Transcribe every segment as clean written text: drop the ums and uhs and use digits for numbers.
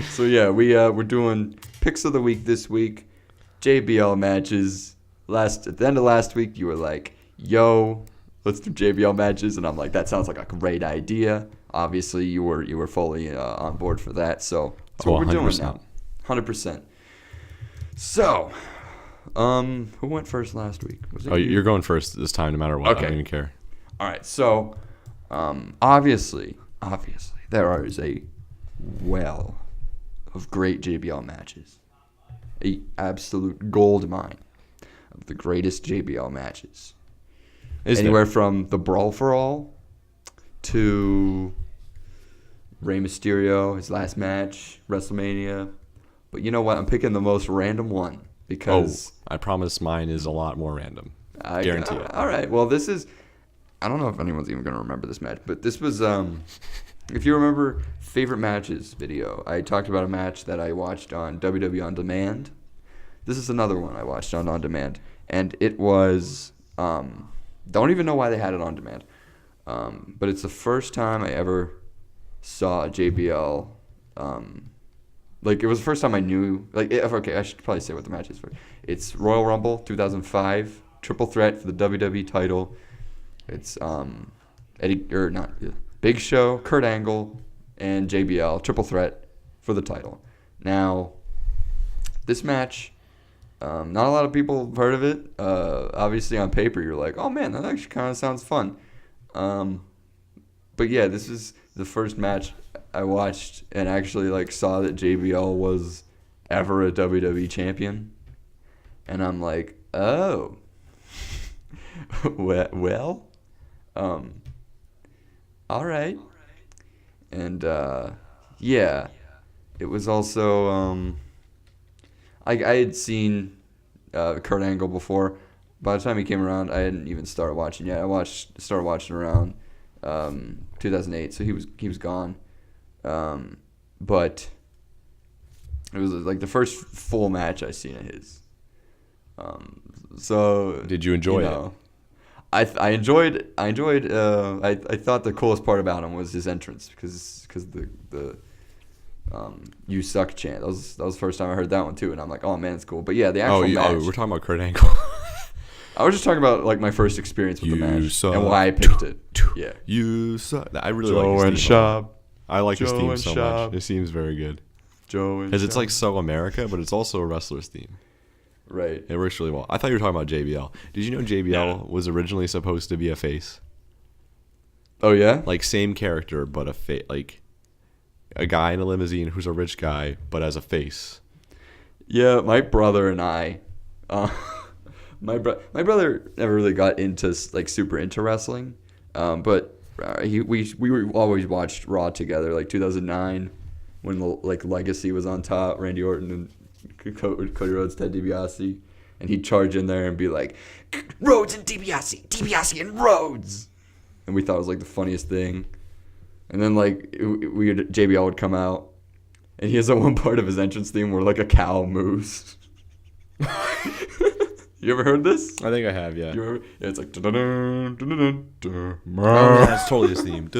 So yeah, we're doing picks of the week this week. JBL matches. At the end of last week, you were like, "Yo, let's do JBL matches," and I'm like, "That sounds like a great idea." Obviously, you were fully on board for that. So that's what we're doing now. 100%. So, who went first last week? Was it you? You're going first this time, no matter what. Okay. I don't even care. All right. So, obviously, there is a well of great JBL matches. A absolute gold mine of the greatest JBL matches. Anywhere from the Brawl for All to Rey Mysterio, his last match, WrestleMania. But you know what? I'm picking the most random one because... I promise mine is a lot more random. I guarantee it. All right. Well, this is... I don't know if anyone's even going to remember this match, but this was... if you remember favorite matches video, I talked about a match that I watched on WWE On Demand. This is another one I watched on Demand. And it was... don't even know why they had it on demand. But it's the first time I ever saw a JBL. It was the first time I knew. Okay, I should probably say what the match is for. It's Royal Rumble 2005, triple threat for the WWE title. It's Big Show, Kurt Angle, and JBL triple threat for the title. Now, this match. Not a lot of people have heard of it. Obviously, on paper, you're like, oh, man, that actually kind of sounds fun. But, yeah, this is the first match I watched and actually, saw that JBL was ever a WWE champion. And I'm like, oh. well, all right. And, yeah, it was also... I had seen Kurt Angle before. By the time he came around, I hadn't even started watching yet. Started watching around 2008, so he was gone. But it was like the first full match I seen of his. So did you enjoy it? I enjoyed. I thought the coolest part about him was his entrance because the "You suck" chant. That was the first time I heard that one too, and I'm like, oh man, it's cool. But yeah, the actual match. We're talking about Kurt Angle. I was just talking about my first experience with the match suck. and why I picked it. Yeah, you suck. I really Joe like and his theme. Shab. I like his theme and so Shab. much. It seems very good. Joe and Because it's Shab. so America, but it's also a wrestler's theme. Right. It works really well. I thought you were talking about JBL. Did you know JBL was originally supposed to be a face? Oh yeah. Same character, but a face. A guy in a limousine who's a rich guy, but as a face. Yeah, my brother and I, my brother never really got into super into wrestling, but we always watched Raw together, 2009 when Legacy was on top, Randy Orton and Cody Rhodes, Ted DiBiase, and he'd charge in there and be like, Rhodes and DiBiase and Rhodes, and we thought it was the funniest thing. And then JBL would come out, and he has that one part of his entrance theme where a cow moves. You ever heard this? I think I have, yeah. You remember? Yeah, it's dun dun dun dun. Oh, yeah, that's totally his theme.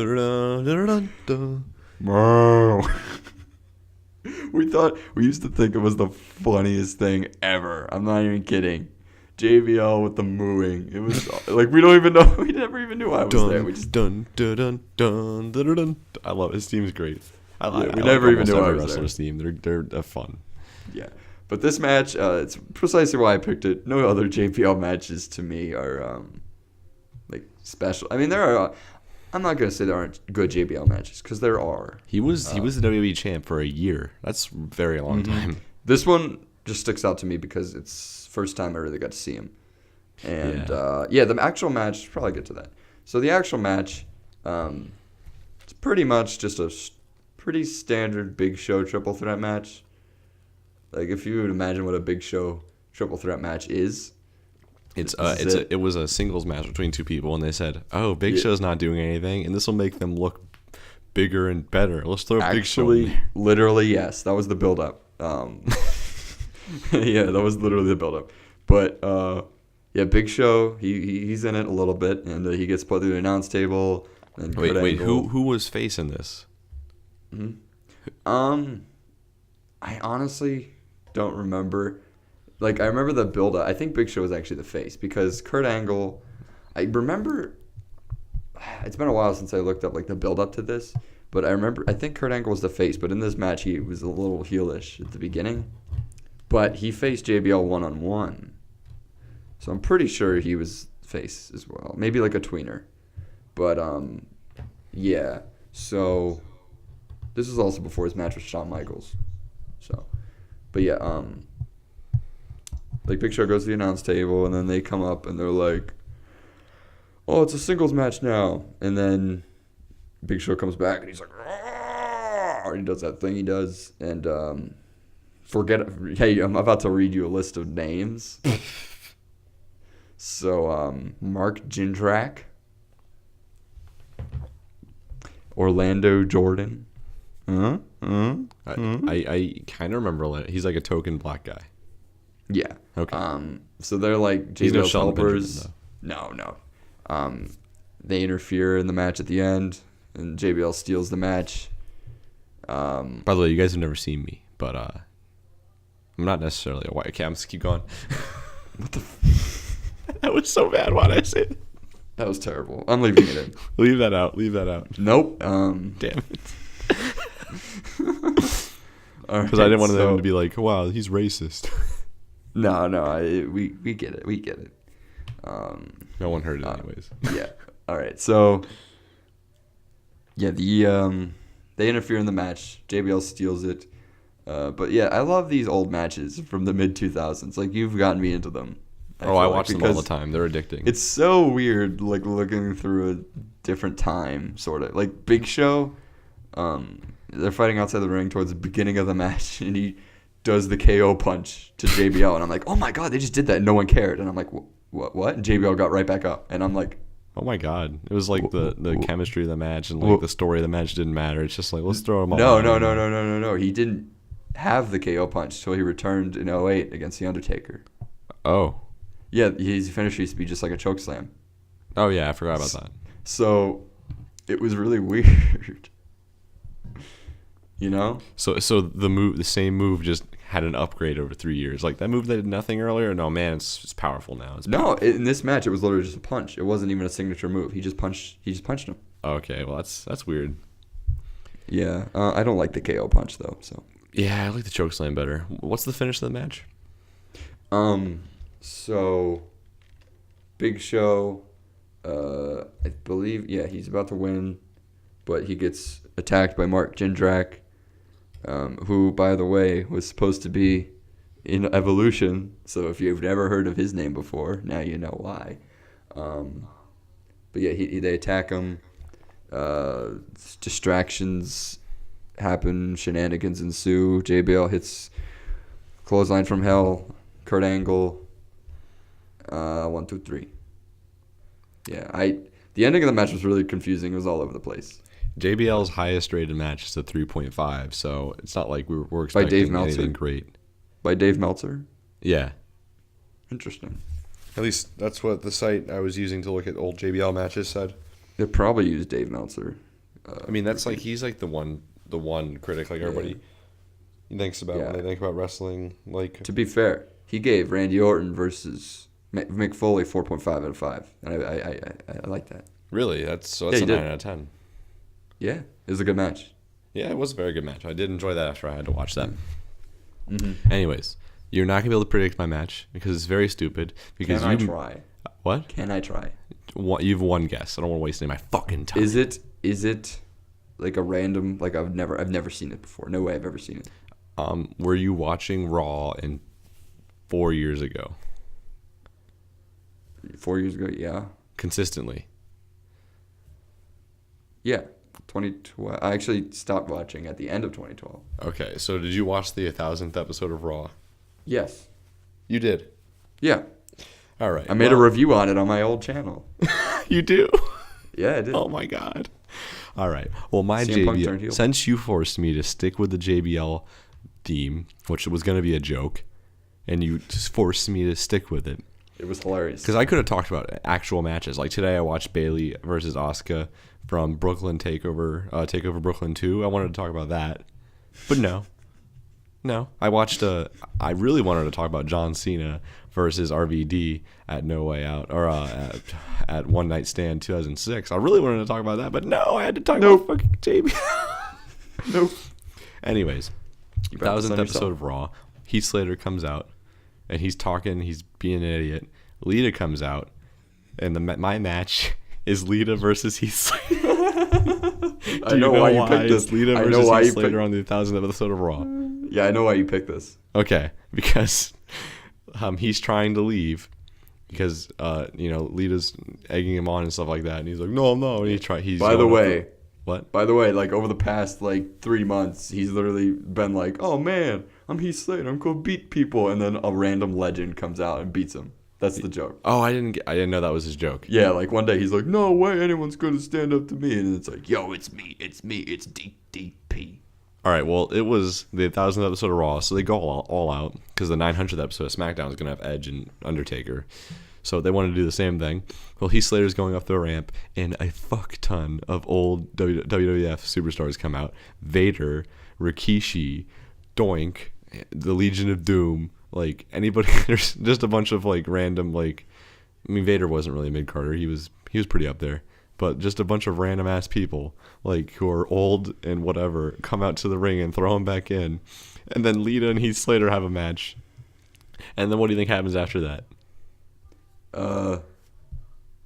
We used to think it was the funniest thing ever. I'm not even kidding. JBL with the mooing. It was we don't even know. We never even knew I was there. We just dun dun dun dun dun dun. I love it. His theme's great. We never even knew I was wrestler's there. Theme. They're fun. Yeah, but this match, it's precisely why I picked it. No other JBL matches to me are special. I mean, there are. I'm not gonna say there aren't good JBL matches because there are. He was the WWE champ for a year. That's a very long time. This one just sticks out to me because it's first time I really got to see him. And the actual match, probably get to that. So the actual match, it's pretty much just a pretty standard Big Show triple threat match. If you would imagine what a Big Show triple threat match is. It was a singles match between two people, and they said, "Oh, Big Show's not doing anything, and this will make them look bigger and better. Let's throw Big Show in there." Literally, yes, that was the build up. Yeah, that was literally the build up. But Big Show, he's in it a little bit, and he gets put through the announce table. And wait, who was facing this? Mm-hmm. I honestly don't remember. Like, I remember the build-up. I think Big Show was actually the face because Kurt Angle, I remember, it's been a while since I looked up, like, the build-up to this, but I think Kurt Angle was the face, but in this match, he was a little heelish at the beginning, but he faced JBL one-on-one, so I'm pretty sure he was face as well. Maybe, like, a tweener, but, yeah, so this is also before his match with Shawn Michaels, so, but yeah, like, Big Show goes to the announce table, and then they come up, and they're like, oh, it's a singles match now. And then Big Show comes back, and he's like, and he does that thing he does. And hey, I'm about to read you a list of names. So, Mark Jindrak, Orlando Jordan. I kind of remember. He's like a token black guy. Yeah. Okay. So they're like JBL's helpers. No. They interfere in the match at the end, and JBL steals the match. By the way, you guys have never seen me, but I'm not necessarily a white. Okay, I'm just keep going. What the? That was so bad. Why did I say it? That was terrible. I'm leaving it in. Leave that out. Nope. Damn it. Because I didn't want them to be like, wow, he's racist. No, we get it. We get it. No one heard it anyways. Yeah. All right. So, yeah, they interfere in the match. JBL steals it. But yeah, I love these old matches from the mid 2000s. Like, you've gotten me into them. I watch them all the time. They're addicting. It's so weird, like, looking through a different time, sort of. Like, Big Show, they're fighting outside the ring towards the beginning of the match, and he does the KO punch to JBL, and I'm like, oh my god, they just did that, and no one cared. And I'm like, what? And JBL got right back up, and I'm like, oh my god, it was like the chemistry of the match and like the story of the match didn't matter. It's just like, let's throw him all. No. He didn't have the KO punch until he returned in 2008 against The Undertaker. Oh. Yeah, his finisher used to be just like a choke slam. Oh yeah, I forgot about that. So it was really weird. You know? So the same move just had an upgrade over 3 years. Like that move that did nothing earlier. No man, it's powerful now. In this match, it was literally just a punch. It wasn't even a signature move. He just punched him. Okay, well that's weird. Yeah, I don't like the KO punch though. So yeah, I like the chokeslam better. What's the finish of the match? So Big Show, I believe, yeah, he's about to win, but he gets attacked by Mark Jindrak. Who, by the way, was supposed to be in Evolution. So if you've never heard of his name before, now you know why. But yeah, they attack him. Distractions happen. Shenanigans ensue. JBL hits clothesline from hell. Kurt Angle. 1, 2, 3. Yeah, the ending of the match was really confusing. It was all over the place. JBL's highest rated match is a 3.5, so it's not like we're expecting anything great. By Dave Meltzer? Yeah. Interesting. At least that's what the site I was using to look at old JBL matches said. They probably used Dave Meltzer. I mean, that's like he's like the one critic like everybody thinks about when they think about wrestling. Like, to be fair, he gave Randy Orton versus Mick Foley 4.5 out of 5, and I like that. Really? That's a 9 out of 10. Yeah, it was a good match. Yeah, it was a very good match. I did enjoy that after I had to watch that. Mm-hmm. Anyways, you're not going to be able to predict my match because it's very stupid. Because Can I try? What? Can I try? You've one guess. I don't want to waste any of my fucking time. Is it like a random, like I've never seen it before. No way I've ever seen it. Were you watching Raw 4 years ago? 4 years ago, yeah. Consistently? Yeah. 2012. I actually stopped watching at the end of 2012. Okay, so did you watch the 1000th episode of Raw? Yes. You did? Yeah. All right. I made a review on it on my old channel. You do? Yeah, I did. Oh my god. All right. Well, my JBL, since you forced me to stick with the JBL theme, which was going to be a joke, and you just forced me to stick with it. It was hilarious. Because I could have talked about actual matches. Like today I watched Bayley versus Asuka from Brooklyn Takeover Brooklyn 2. I wanted to talk about that. But no. No, I watched. I really wanted to talk about John Cena versus RVD at No Way Out, or at One Night Stand 2006. I really wanted to talk about that, but no, I had to talk about fucking JBL. Nope. Anyways, 1000th episode of Raw. Heath Slater comes out, and he's talking. He's being an idiot. Lita comes out, and my match is Lita versus Heath Slater. I know why you picked this. Lita versus Heath Slater on the 1000th episode of Raw. Yeah, I know why you picked this. Okay, because he's trying to leave because Lita's egging him on and stuff like that, and he's like, no, and he's. By the way, what? By the way, like over the past 3 months, he's literally been like, oh man, I'm Heath Slater, I'm gonna beat people, and then a random legend comes out and beats him. That's the joke. Oh, I didn't know that was his joke. Yeah, like one day he's like, no way anyone's gonna stand up to me, and it's like, yo, it's me, it's DDP. All right, well, it was the 1000th episode of Raw, so they go all out because the 900th episode of SmackDown is going to have Edge and Undertaker. So they wanted to do the same thing. Well, Heath Slater's going up the ramp, and a fuck ton of old WWF superstars come out. Vader, Rikishi, Doink, the Legion of Doom, anybody. There's just a bunch of random Vader wasn't really a mid-carder. He was pretty up there. But just a bunch of random ass people, who are old and whatever, come out to the ring and throw him back in. And then Lita and Heath Slater have a match. And then what do you think happens after that?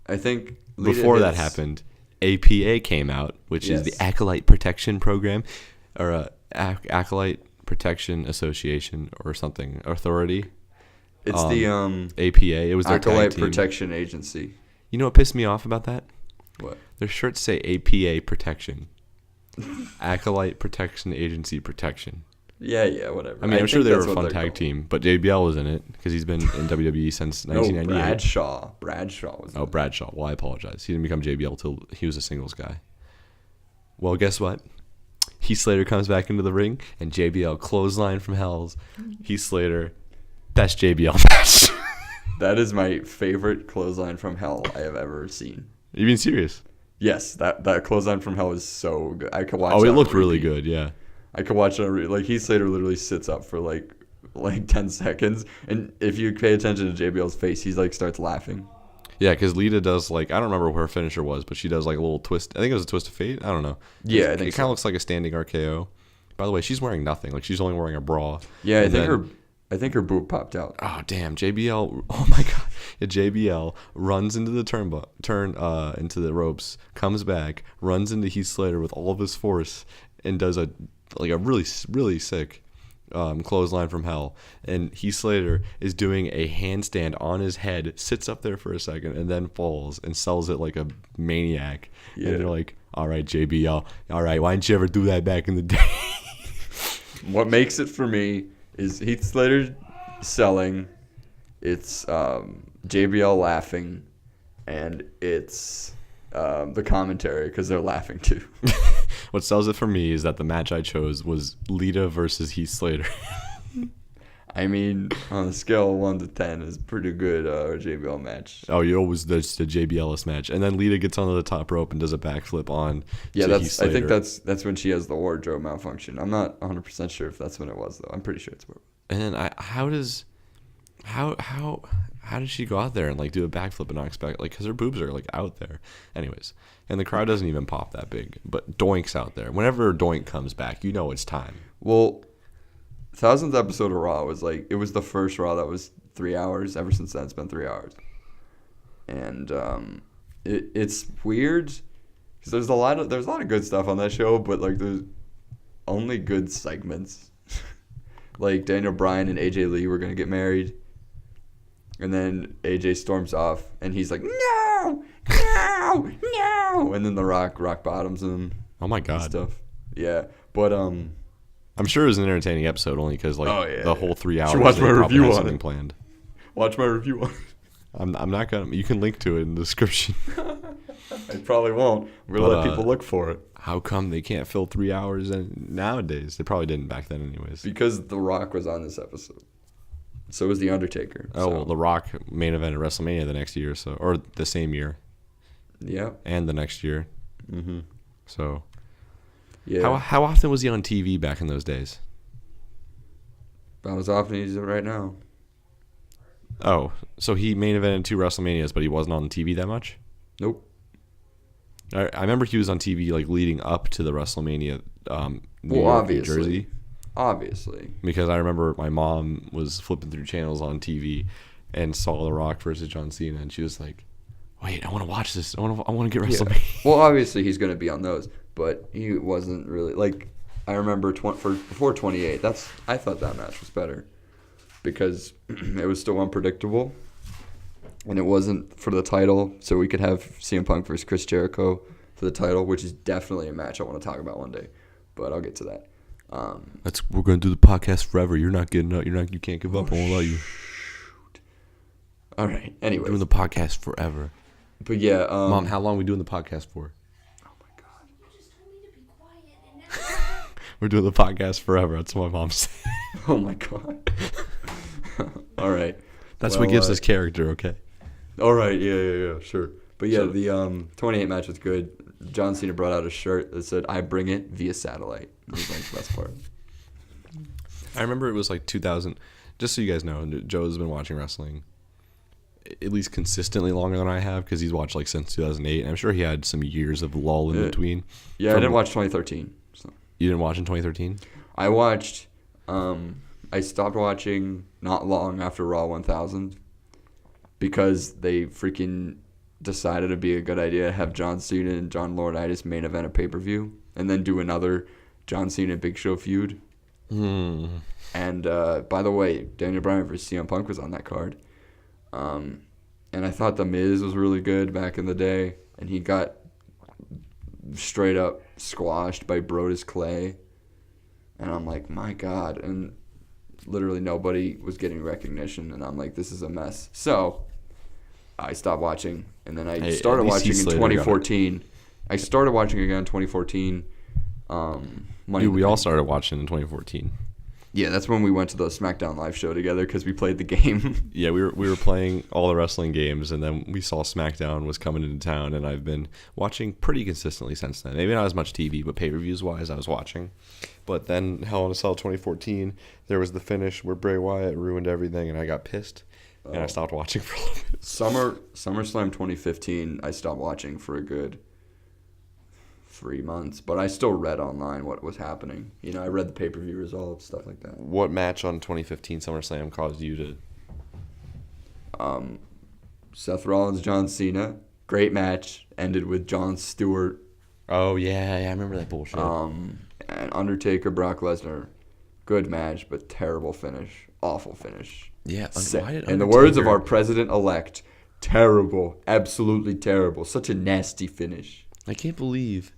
I think before that happened, APA came out, which is the Acolyte Protection Program, or Acolyte Protection Association or something, authority. It's the APA. It was their Acolyte tag team. Protection Agency. You know what pissed me off about that? What? Their shirts say APA Protection. Acolyte Protection Agency Protection. Yeah, whatever. I mean, I'm sure they were a fun tag team, but JBL was in it because he's been in WWE since 1998. Bradshaw was in it. Bradshaw. Well, I apologize. He didn't become JBL till he was a singles guy. Well, guess what? Heath Slater comes back into the ring, and JBL clothesline from Hell's. Heath Slater, best JBL match. That is my favorite clothesline from Hell I have ever seen. Are you being serious? Yes, that clothesline from Hell is so good. I could watch. Oh, it looked really good. Yeah. I could watch it. Heath Slater literally sits up for like 10 seconds, and if you pay attention to JBL's face, he's starts laughing. Yeah, because Lita does I don't remember what her finisher was, but she does a little twist. I think it was a twist of fate. I don't know. Yeah, I think it kind of looks like a standing RKO. By the way, she's wearing nothing. She's only wearing a bra. Yeah, I think her boob popped out. Oh damn, JBL! Oh my god, JBL runs into the into the ropes, comes back, runs into Heath Slater with all of his force, and does a really really sick clothesline from Hell. And Heath Slater is doing a handstand on his head, sits up there for a second, and then falls and sells it like a maniac. Yeah. And they're like, "All right, JBL, all right, why didn't you ever do that back in the day?" What makes it for me is Heath Slater selling, it's JBL laughing, and it's the commentary because they're laughing too. What sells it for me is that the match I chose was Lita versus Heath Slater. I mean, on a scale of 1 to 10, is pretty good JBL match. Oh, you always the JBList match, and then Lita gets onto the top rope and does a backflip on. Yeah, I think that's when she has the wardrobe malfunction. I'm not 100% sure if that's when it was though. I'm pretty sure it's where. And then how does she go out there and do a backflip and not expect because her boobs are out there. Anyways, and the crowd doesn't even pop that big, but Doink's out there. Whenever Doink comes back, it's time. Well, 1000th episode of Raw was it was the first Raw that was 3 hours. Ever since then, it's been 3 hours, and it's weird because there's a lot of good stuff on that show, but there's only good segments. Daniel Bryan and AJ Lee were going to get married. And then AJ storms off. And he's like, no. And then The Rock bottoms him. Oh, my God. And stuff. Yeah. But, I'm sure it was an entertaining episode only because, the whole 3 hours. You watch my review on it. Planned. Watch my review on it. I'm not going to. You can link to it in the description. I probably won't. I'm going to let people look for it. How come they can't fill 3 hours nowadays? They probably didn't back then anyways. Because The Rock was on this episode. So was The Undertaker. Oh, well, The Rock main event at WrestleMania the next year, or the same year. Yeah. And the next year. Mm-hmm. So. Yeah. How often was he on TV back in those days? About as often as he does it right now. Oh, so he main evented 2 WrestleManias, but he wasn't on TV that much? Nope. I remember he was on TV like leading up to the WrestleMania New York, obviously. New Jersey. Obviously. Because I remember my mom was flipping through channels on TV and saw The Rock versus John Cena, and she was like, "Wait, I want to watch this. I want to get WrestleMania." Yeah. Well, obviously he's going to be on those, but he wasn't really like. I remember before 28. I thought that match was better because it was still unpredictable, and it wasn't for the title, so we could have CM Punk versus Chris Jericho for the title, which is definitely a match I want to talk about one day, but I'll get to that. We're gonna do the podcast forever. You're not getting up. You can't give up. I won't allow you. All right. Anyway, Doing the podcast forever. But yeah, Mom, how long are we doing the podcast for? Oh my god. You just told me to be quiet and never. We're doing the podcast forever. That's what my mom said. Oh my god. All right. That's what gives us character. Okay. All right. Yeah. Sure. But yeah, the 28 match was good. John Cena brought out a shirt that said, "I bring it via satellite." That was like the best part. I remember it was like 2000. Just so you guys know, Joe's been watching wrestling at least consistently longer than I have because he's watched like since 2008. And I'm sure he had some years of lull in between. Yeah, I didn't watch 2013. So. You didn't watch in 2013? I watched. I stopped watching not long after Raw 1000 because they freaking decided it'd be a good idea to have John Cena and John Laurinaitis main event a pay-per-view and then do another John Cena Big Show feud. And by the way, Daniel Bryan versus CM Punk was on that card. And I thought The Miz was really good back in the day, and he got straight up squashed by Brodus Clay. And I'm like, my God. And literally nobody was getting recognition, and I'm like, this is a mess. So I stopped watching, and then I started watching in 2014. I started watching again in 2014. We all started watching in 2014. Yeah, that's when we went to the SmackDown live show together because we played the game. Yeah, we were playing all the wrestling games, and then we saw SmackDown was coming into town, and I've been watching pretty consistently since then. Maybe not as much TV, but pay-per-views wise, I was watching. But then Hell in a Cell 2014, there was the finish where Bray Wyatt ruined everything, and I got pissed, and I stopped watching for a little bit. SummerSlam 2015, I stopped watching for a good 3 months, but I still read online what was happening. You know, I read the pay-per-view results, stuff like that. What match on 2015 SummerSlam caused you to... Seth Rollins, John Cena, great match, ended with Jon Stewart. Oh, yeah, I remember that bullshit. And Undertaker, Brock Lesnar, good match, but terrible finish, awful finish. Yeah, in the words of our president-elect, terrible, absolutely terrible, such a nasty finish. I can't believe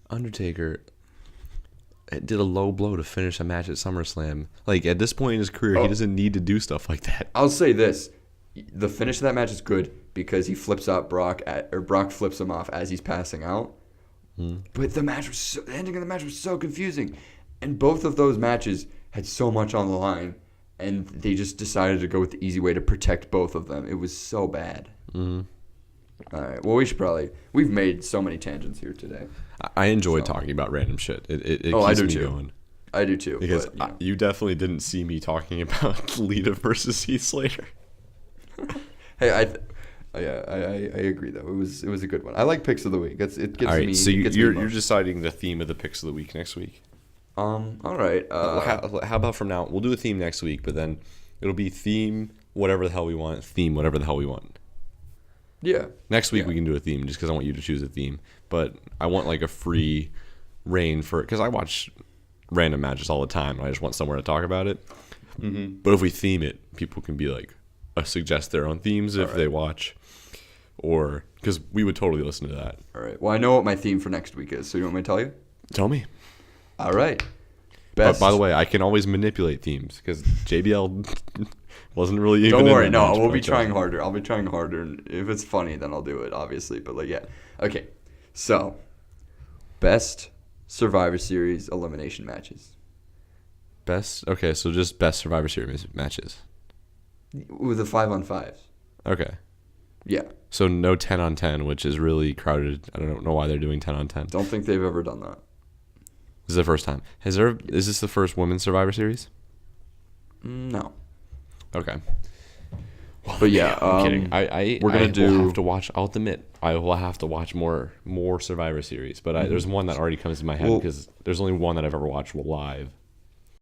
Undertaker did a low blow to finish a match at SummerSlam. Like, at this point in his career, he doesn't need to do stuff like that. I'll say this. The finish of that match is good because he flips out Brock, or Brock flips him off as he's passing out. But the ending of the match was so confusing. And both of those matches had so much on the line, and they just decided to go with the easy way to protect both of them. It was so bad. All right. Well, we've made so many tangents here today. I enjoy talking about random shit. It keeps I do me too. going. I do too. Because but, you definitely didn't see me talking about Lita versus Heath Slater. Hey, I agree though. It was a good one. I like picks of the week. It gets all right, me. So you're you're deciding the theme of the picks of the week next week. All right. How about from now? We'll do a theme next week, but then it'll be theme whatever the hell we want. Theme whatever the hell we want. Yeah. Next week we can do a theme just because I want you to choose a theme. But I want like a free reign for it because I watch random matches all the time. And I just want somewhere to talk about it. Mm-hmm. But if we theme it, people can be like, suggest their own themes if they watch. Or because we would totally listen to that. All right. Well, I know what my theme for next week is. So you want me to tell you? Tell me. All right. But by the way, I can always manipulate themes because JBL wasn't really even. Don't worry. No, we'll be trying harder. I'll be trying harder. And if it's funny, then I'll do it, obviously. But like, yeah. Okay. So, best Survivor Series elimination matches. Okay, so just best Survivor Series matches. With the 5-on-5s. Okay. Yeah. So no 10-on-10, which is really crowded. I don't know why they're doing 10-on-10. Don't think they've ever done that. This is the first time. Is this the first women's Survivor Series? No. Okay. But yeah, I'm kidding. we're gonna will have to watch. I'll admit, I will have to watch more Survivor Series. But there's one that already comes to my head Well- because there's only one that I've ever watched live.